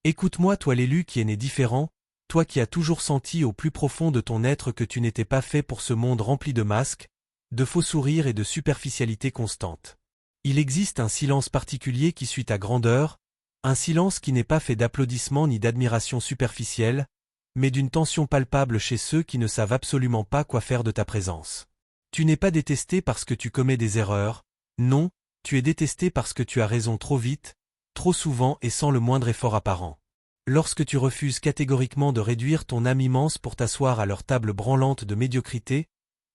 Écoute-moi, toi l'élu qui est né différent, toi qui as toujours senti au plus profond de ton être que tu n'étais pas fait pour ce monde rempli de masques, de faux sourires et de superficialité constante. Il existe un silence particulier qui suit ta grandeur, un silence qui n'est pas fait d'applaudissements ni d'admiration superficielle, mais d'une tension palpable chez ceux qui ne savent absolument pas quoi faire de ta présence. Tu n'es pas détesté parce que tu commets des erreurs, non, tu es détesté parce que tu as raison trop vite, trop souvent et sans le moindre effort apparent. Lorsque tu refuses catégoriquement de réduire ton âme immense pour t'asseoir à leur table branlante de médiocrité,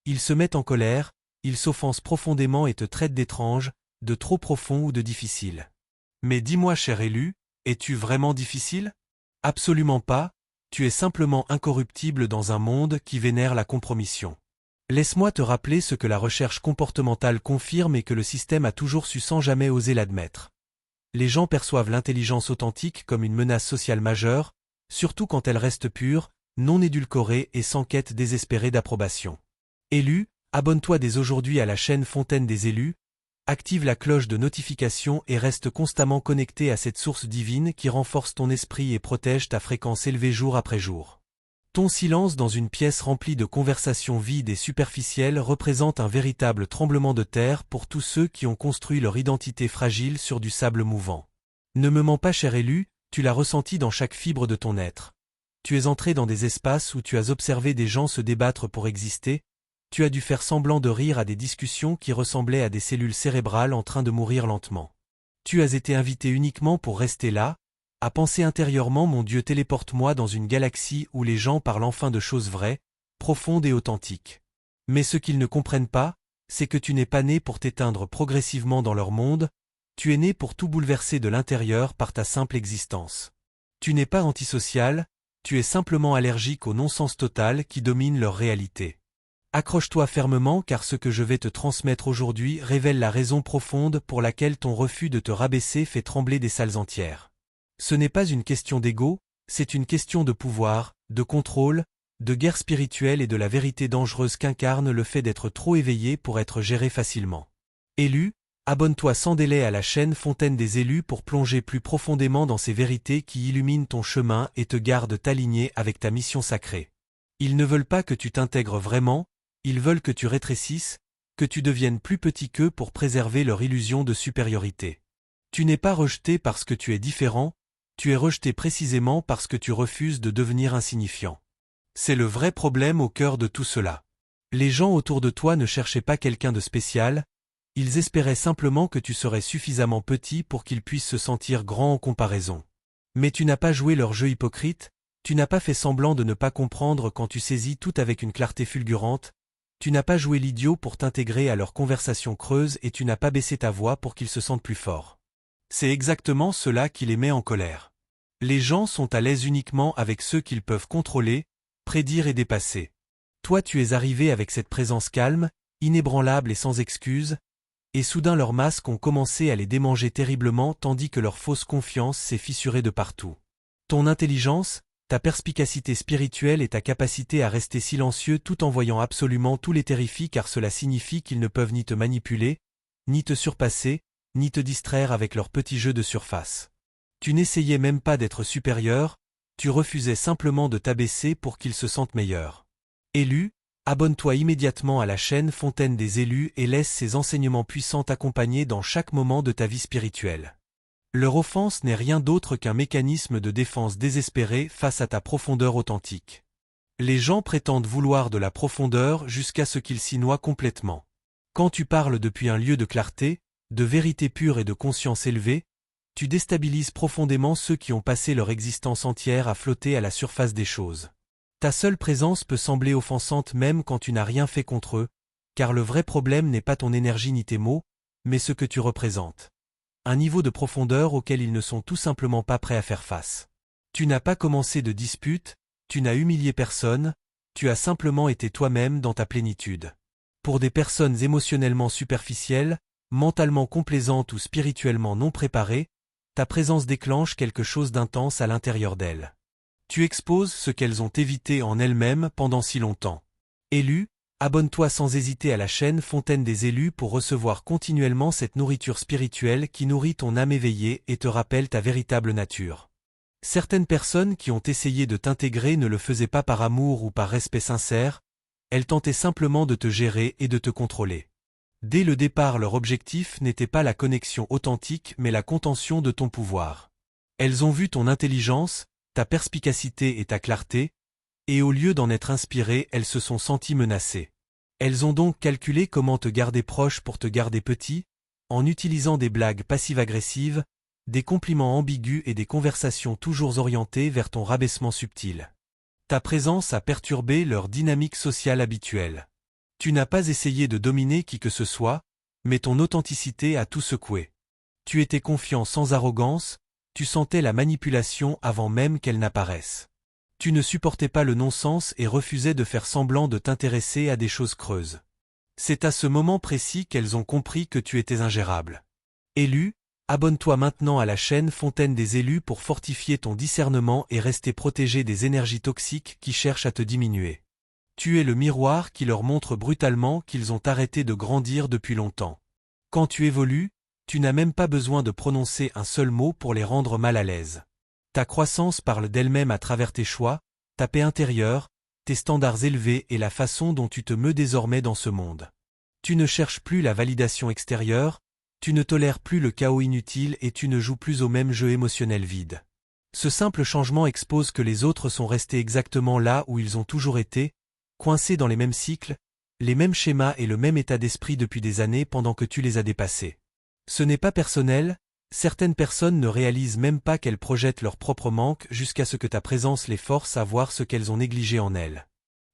ils se mettent en colère, ils s'offensent profondément et te traitent d'étrange, de trop profond ou de difficile. Mais dis-moi, cher élu, es-tu vraiment difficile? Absolument pas, tu es simplement incorruptible dans un monde qui vénère la compromission. Laisse-moi te rappeler ce que la recherche comportementale confirme et que le système a toujours su sans jamais oser l'admettre. Les gens perçoivent l'intelligence authentique comme une menace sociale majeure, surtout quand elle reste pure, non édulcorée et sans quête désespérée d'approbation. Élu, abonne-toi dès aujourd'hui à la chaîne Fontaine des élus, active la cloche de notification et reste constamment connecté à cette source divine qui renforce ton esprit et protège ta fréquence élevée jour après jour. Ton silence dans une pièce remplie de conversations vides et superficielles représente un véritable tremblement de terre pour tous ceux qui ont construit leur identité fragile sur du sable mouvant. Ne me mens pas, cher élu, tu l'as ressenti dans chaque fibre de ton être. Tu es entré dans des espaces où tu as observé des gens se débattre pour exister, tu as dû faire semblant de rire à des discussions qui ressemblaient à des cellules cérébrales en train de mourir lentement. Tu as été invité uniquement pour rester là, à penser intérieurement, mon Dieu, téléporte-moi dans une galaxie où les gens parlent enfin de choses vraies, profondes et authentiques. Mais ce qu'ils ne comprennent pas, c'est que tu n'es pas né pour t'éteindre progressivement dans leur monde, tu es né pour tout bouleverser de l'intérieur par ta simple existence. Tu n'es pas antisocial, tu es simplement allergique au non-sens total qui domine leur réalité. Accroche-toi fermement car ce que je vais te transmettre aujourd'hui révèle la raison profonde pour laquelle ton refus de te rabaisser fait trembler des salles entières. Ce n'est pas une question d'ego, c'est une question de pouvoir, de contrôle, de guerre spirituelle et de la vérité dangereuse qu'incarne le fait d'être trop éveillé pour être géré facilement. Élu, abonne-toi sans délai à la chaîne Fontaine des élus pour plonger plus profondément dans ces vérités qui illuminent ton chemin et te gardent aligné avec ta mission sacrée. Ils ne veulent pas que tu t'intègres vraiment, ils veulent que tu rétrécisses, que tu deviennes plus petit qu'eux pour préserver leur illusion de supériorité. Tu n'es pas rejeté parce que tu es différent, tu es rejeté précisément parce que tu refuses de devenir insignifiant. C'est le vrai problème au cœur de tout cela. Les gens autour de toi ne cherchaient pas quelqu'un de spécial, ils espéraient simplement que tu serais suffisamment petit pour qu'ils puissent se sentir grands en comparaison. Mais tu n'as pas joué leur jeu hypocrite, tu n'as pas fait semblant de ne pas comprendre quand tu saisis tout avec une clarté fulgurante, tu n'as pas joué l'idiot pour t'intégrer à leur conversation creuse et tu n'as pas baissé ta voix pour qu'ils se sentent plus forts. C'est exactement cela qui les met en colère. Les gens sont à l'aise uniquement avec ceux qu'ils peuvent contrôler, prédire et dépasser. Toi tu es arrivé avec cette présence calme, inébranlable et sans excuse, et soudain leurs masques ont commencé à les démanger terriblement tandis que leur fausse confiance s'est fissurée de partout. Ton intelligence, ta perspicacité spirituelle et ta capacité à rester silencieux tout en voyant absolument tout les terrifient car cela signifie qu'ils ne peuvent ni te manipuler, ni te surpasser, ni te distraire avec leurs petits jeux de surface. Tu n'essayais même pas d'être supérieur, tu refusais simplement de t'abaisser pour qu'ils se sentent meilleurs. Élu, abonne-toi immédiatement à la chaîne Fontaine des élus et laisse ces enseignements puissants t'accompagner dans chaque moment de ta vie spirituelle. Leur offense n'est rien d'autre qu'un mécanisme de défense désespéré face à ta profondeur authentique. Les gens prétendent vouloir de la profondeur jusqu'à ce qu'ils s'y noient complètement. Quand tu parles depuis un lieu de clarté, de vérité pure et de conscience élevée, tu déstabilises profondément ceux qui ont passé leur existence entière à flotter à la surface des choses. Ta seule présence peut sembler offensante même quand tu n'as rien fait contre eux, car le vrai problème n'est pas ton énergie ni tes mots, mais ce que tu représentes. Un niveau de profondeur auquel ils ne sont tout simplement pas prêts à faire face. Tu n'as pas commencé de dispute, tu n'as humilié personne, tu as simplement été toi-même dans ta plénitude. Pour des personnes émotionnellement superficielles, mentalement complaisantes ou spirituellement non préparées, ta présence déclenche quelque chose d'intense à l'intérieur d'elles. Tu exposes ce qu'elles ont évité en elles-mêmes pendant si longtemps. Élu, abonne-toi sans hésiter à la chaîne Fontaine des élus pour recevoir continuellement cette nourriture spirituelle qui nourrit ton âme éveillée et te rappelle ta véritable nature. Certaines personnes qui ont essayé de t'intégrer ne le faisaient pas par amour ou par respect sincère, elles tentaient simplement de te gérer et de te contrôler. Dès le départ, leur objectif n'était pas la connexion authentique mais la contention de ton pouvoir. Elles ont vu ton intelligence, ta perspicacité et ta clarté, et au lieu d'en être inspirées, elles se sont senties menacées. Elles ont donc calculé comment te garder proche pour te garder petit, en utilisant des blagues passives-agressives, des compliments ambigus et des conversations toujours orientées vers ton rabaissement subtil. Ta présence a perturbé leur dynamique sociale habituelle. Tu n'as pas essayé de dominer qui que ce soit, mais ton authenticité a tout secoué. Tu étais confiant sans arrogance, tu sentais la manipulation avant même qu'elle n'apparaisse. Tu ne supportais pas le non-sens et refusais de faire semblant de t'intéresser à des choses creuses. C'est à ce moment précis qu'elles ont compris que tu étais ingérable. Élu, abonne-toi maintenant à la chaîne Fontaine des élus pour fortifier ton discernement et rester protégé des énergies toxiques qui cherchent à te diminuer. Tu es le miroir qui leur montre brutalement qu'ils ont arrêté de grandir depuis longtemps. Quand tu évolues, tu n'as même pas besoin de prononcer un seul mot pour les rendre mal à l'aise. Ta croissance parle d'elle-même à travers tes choix, ta paix intérieure, tes standards élevés et la façon dont tu te meus désormais dans ce monde. Tu ne cherches plus la validation extérieure, tu ne tolères plus le chaos inutile et tu ne joues plus au même jeu émotionnel vide. Ce simple changement expose que les autres sont restés exactement là où ils ont toujours été, coincés dans les mêmes cycles, les mêmes schémas et le même état d'esprit depuis des années pendant que tu les as dépassés. Ce n'est pas personnel, certaines personnes ne réalisent même pas qu'elles projettent leur propre manque jusqu'à ce que ta présence les force à voir ce qu'elles ont négligé en elles.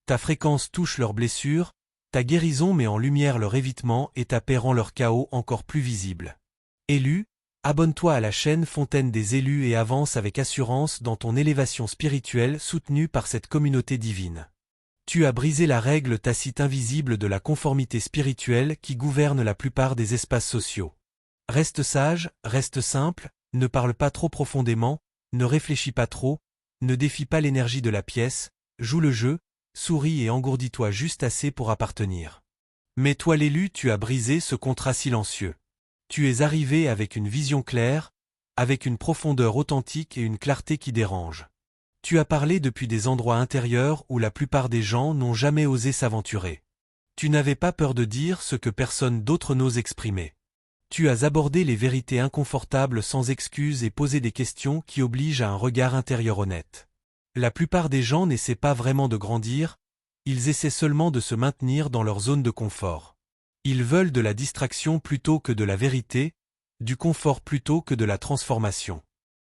Ta fréquence touche leurs blessures, ta guérison met en lumière leur évitement et ta paix rend leur chaos encore plus visible. Élu, abonne-toi à la chaîne Fontaine des élus et avance avec assurance dans ton élévation spirituelle soutenue par cette communauté divine. Tu as brisé la règle tacite invisible de la conformité spirituelle qui gouverne la plupart des espaces sociaux. Reste sage, reste simple, ne parle pas trop profondément, ne réfléchis pas trop, ne défie pas l'énergie de la pièce, joue le jeu, souris et engourdis-toi juste assez pour appartenir. Mais toi l'élu, tu as brisé ce contrat silencieux. Tu es arrivé avec une vision claire, avec une profondeur authentique et une clarté qui dérange. Tu as parlé depuis des endroits intérieurs où la plupart des gens n'ont jamais osé s'aventurer. Tu n'avais pas peur de dire ce que personne d'autre n'ose exprimer. Tu as abordé les vérités inconfortables sans excuses et posé des questions qui obligent à un regard intérieur honnête. La plupart des gens n'essaient pas vraiment de grandir, ils essaient seulement de se maintenir dans leur zone de confort. Ils veulent de la distraction plutôt que de la vérité, du confort plutôt que de la transformation.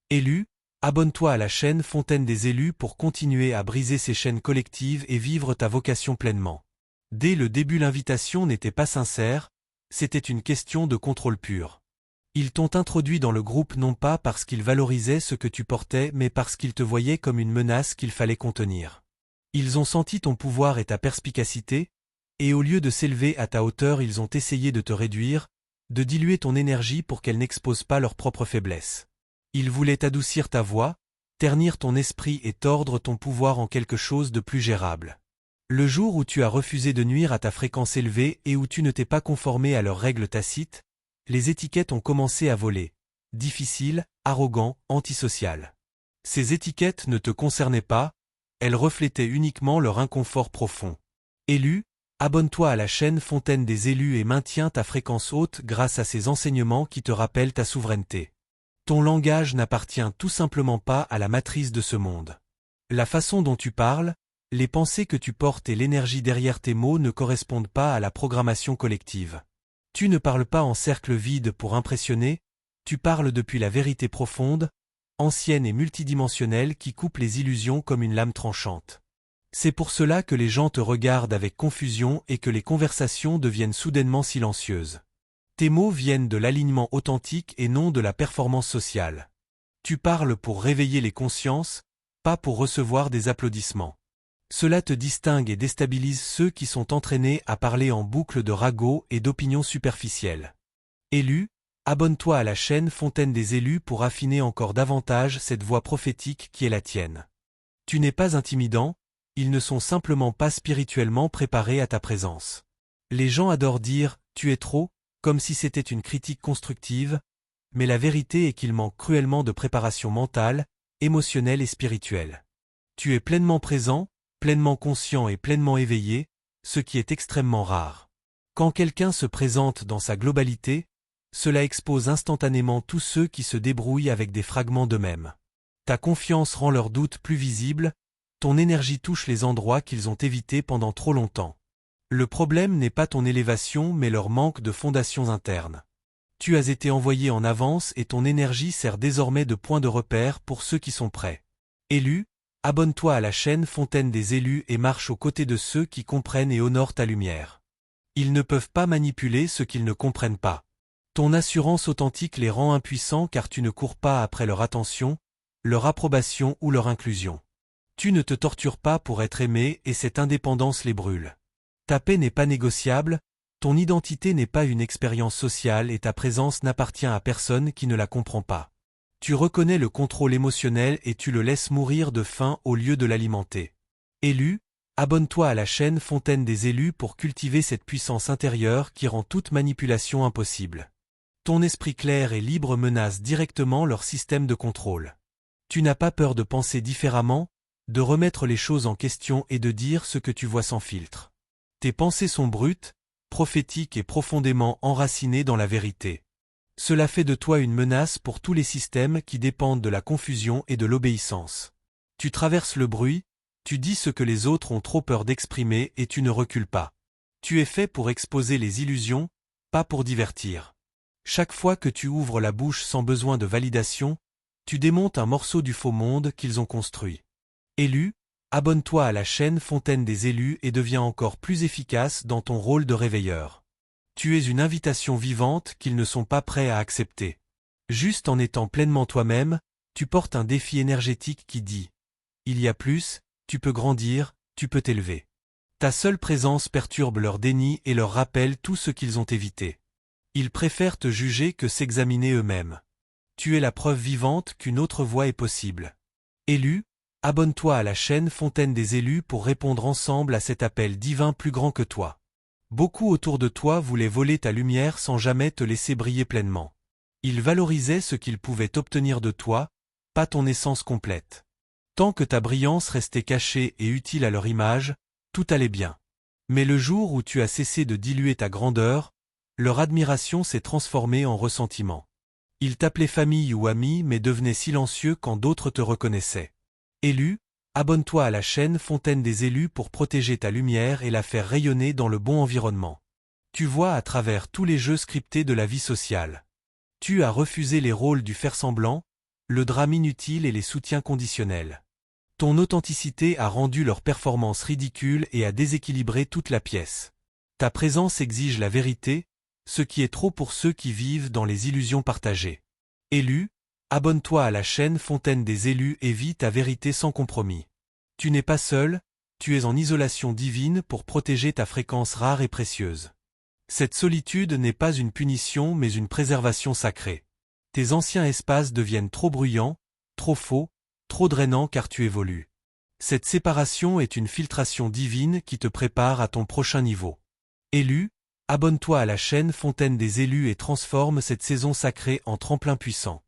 Élu, abonne-toi à la chaîne Fontaine des élus pour continuer à briser ces chaînes collectives et vivre ta vocation pleinement. Dès le début, l'invitation n'était pas sincère, c'était une question de contrôle pur. Ils t'ont introduit dans le groupe non pas parce qu'ils valorisaient ce que tu portais mais parce qu'ils te voyaient comme une menace qu'il fallait contenir. Ils ont senti ton pouvoir et ta perspicacité, et au lieu de s'élever à ta hauteur ils ont essayé de te réduire, de diluer ton énergie pour qu'elle n'expose pas leur propre faiblesse. Ils voulaient adoucir ta voix, ternir ton esprit et tordre ton pouvoir en quelque chose de plus gérable. Le jour où tu as refusé de nuire à ta fréquence élevée et où tu ne t'es pas conformé à leurs règles tacites, les étiquettes ont commencé à voler. Difficile, arrogant, antisocial. Ces étiquettes ne te concernaient pas, elles reflétaient uniquement leur inconfort profond. Élu, abonne-toi à la chaîne Fontaine des élus et maintiens ta fréquence haute grâce à ces enseignements qui te rappellent ta souveraineté. Ton langage n'appartient tout simplement pas à la matrice de ce monde. La façon dont tu parles, les pensées que tu portes et l'énergie derrière tes mots ne correspondent pas à la programmation collective. Tu ne parles pas en cercle vide pour impressionner, tu parles depuis la vérité profonde, ancienne et multidimensionnelle qui coupe les illusions comme une lame tranchante. C'est pour cela que les gens te regardent avec confusion et que les conversations deviennent soudainement silencieuses. Tes mots viennent de l'alignement authentique et non de la performance sociale. Tu parles pour réveiller les consciences, pas pour recevoir des applaudissements. Cela te distingue et déstabilise ceux qui sont entraînés à parler en boucle de ragots et d'opinions superficielles. Élu, abonne-toi à la chaîne Fontaine des élus pour affiner encore davantage cette voix prophétique qui est la tienne. Tu n'es pas intimidant, ils ne sont simplement pas spirituellement préparés à ta présence. Les gens adorent dire « tu es trop », comme si c'était une critique constructive, mais la vérité est qu'il manque cruellement de préparation mentale, émotionnel et spirituel. Tu es pleinement présent, pleinement conscient et pleinement éveillé, ce qui est extrêmement rare. Quand quelqu'un se présente dans sa globalité, cela expose instantanément tous ceux qui se débrouillent avec des fragments d'eux-mêmes. Ta confiance rend leurs doutes plus visibles, ton énergie touche les endroits qu'ils ont évités pendant trop longtemps. Le problème n'est pas ton élévation mais leur manque de fondations internes. Tu as été envoyé en avance et ton énergie sert désormais de point de repère pour ceux qui sont prêts. Élu, abonne-toi à la chaîne Fontaine des élus et marche aux côtés de ceux qui comprennent et honorent ta lumière. Ils ne peuvent pas manipuler ce qu'ils ne comprennent pas. Ton assurance authentique les rend impuissants car tu ne cours pas après leur attention, leur approbation ou leur inclusion. Tu ne te tortures pas pour être aimé et cette indépendance les brûle. Ta paix n'est pas négociable, ton identité n'est pas une expérience sociale et ta présence n'appartient à personne qui ne la comprend pas. Tu reconnais le contrôle émotionnel et tu le laisses mourir de faim au lieu de l'alimenter. Élu, abonne-toi à la chaîne Fontaine des élus pour cultiver cette puissance intérieure qui rend toute manipulation impossible. Ton esprit clair et libre menace directement leur système de contrôle. Tu n'as pas peur de penser différemment, de remettre les choses en question et de dire ce que tu vois sans filtre. Tes pensées sont brutes, prophétiques et profondément enracinées dans la vérité. Cela fait de toi une menace pour tous les systèmes qui dépendent de la confusion et de l'obéissance. Tu traverses le bruit, tu dis ce que les autres ont trop peur d'exprimer et tu ne recules pas. Tu es fait pour exposer les illusions, pas pour divertir. Chaque fois que tu ouvres la bouche sans besoin de validation, tu démontes un morceau du faux monde qu'ils ont construit. Élu, abonne-toi à la chaîne Fontaine des élus et deviens encore plus efficace dans ton rôle de réveilleur. Tu es une invitation vivante qu'ils ne sont pas prêts à accepter. Juste en étant pleinement toi-même, tu portes un défi énergétique qui dit « Il y a plus, tu peux grandir, tu peux t'élever ». Ta seule présence perturbe leur déni et leur rappelle tout ce qu'ils ont évité. Ils préfèrent te juger que s'examiner eux-mêmes. Tu es la preuve vivante qu'une autre voie est possible. Élu, abonne-toi à la chaîne Fontaine des élus pour répondre ensemble à cet appel divin plus grand que toi. Beaucoup autour de toi voulaient voler ta lumière sans jamais te laisser briller pleinement. Ils valorisaient ce qu'ils pouvaient obtenir de toi, pas ton essence complète. Tant que ta brillance restait cachée et utile à leur image, tout allait bien. Mais le jour où tu as cessé de diluer ta grandeur, leur admiration s'est transformée en ressentiment. Ils t'appelaient famille ou ami mais devenaient silencieux quand d'autres te reconnaissaient. Élu, abonne-toi à la chaîne Fontaine des élus pour protéger ta lumière et la faire rayonner dans le bon environnement. Tu vois à travers tous les jeux scriptés de la vie sociale. Tu as refusé les rôles du faire-semblant, le drame inutile et les soutiens conditionnels. Ton authenticité a rendu leur performance ridicule et a déséquilibré toute la pièce. Ta présence exige la vérité, ce qui est trop pour ceux qui vivent dans les illusions partagées. Élu, abonne-toi à la chaîne Fontaine des élus et vis ta vérité sans compromis. Tu n'es pas seul, tu es en isolation divine pour protéger ta fréquence rare et précieuse. Cette solitude n'est pas une punition mais une préservation sacrée. Tes anciens espaces deviennent trop bruyants, trop faux, trop drainants car tu évolues. Cette séparation est une filtration divine qui te prépare à ton prochain niveau. Élu, abonne-toi à la chaîne Fontaine des élus et transforme cette saison sacrée en tremplin puissant.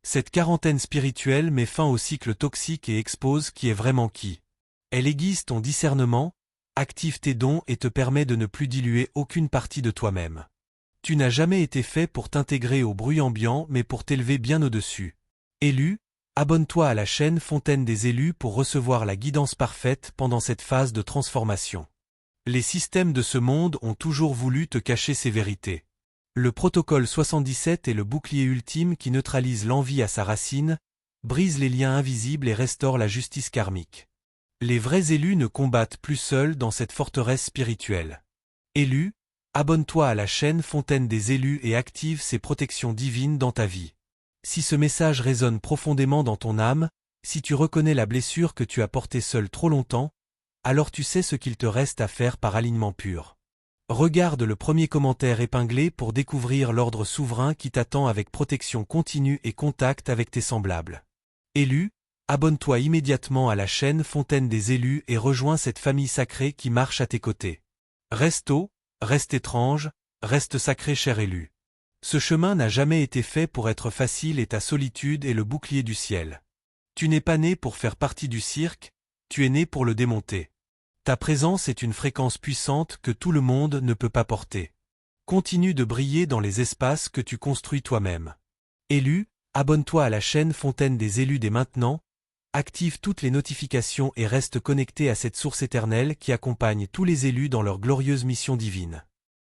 Cette quarantaine spirituelle met fin au cycle toxique et expose qui est vraiment qui. Elle aiguise ton discernement, active tes dons et te permet de ne plus diluer aucune partie de toi-même. Tu n'as jamais été fait pour t'intégrer au bruit ambiant mais pour t'élever bien au-dessus. Élu, abonne-toi à la chaîne Fontaine des élus pour recevoir la guidance parfaite pendant cette phase de transformation. Les systèmes de ce monde ont toujours voulu te cacher ces vérités. Le protocole 77 est le bouclier ultime qui neutralise l'envie à sa racine, brise les liens invisibles et restaure la justice karmique. Les vrais élus ne combattent plus seuls dans cette forteresse spirituelle. Élu, abonne-toi à la chaîne Fontaine des élus et active ces protections divines dans ta vie. Si ce message résonne profondément dans ton âme, si tu reconnais la blessure que tu as portée seul trop longtemps, alors tu sais ce qu'il te reste à faire par alignement pur. Regarde le premier commentaire épinglé pour découvrir l'ordre souverain qui t'attend avec protection continue et contact avec tes semblables. Élu, abonne-toi immédiatement à la chaîne Fontaine des élus et rejoins cette famille sacrée qui marche à tes côtés. Reste haut, reste étrange, reste sacré cher élu. Ce chemin n'a jamais été fait pour être facile et ta solitude est le bouclier du ciel. Tu n'es pas né pour faire partie du cirque, tu es né pour le démonter. Ta présence est une fréquence puissante que tout le monde ne peut pas porter. Continue de briller dans les espaces que tu construis toi-même. Élu, abonne-toi à la chaîne Fontaine des élus dès maintenant, active toutes les notifications et reste connecté à cette source éternelle qui accompagne tous les élus dans leur glorieuse mission divine.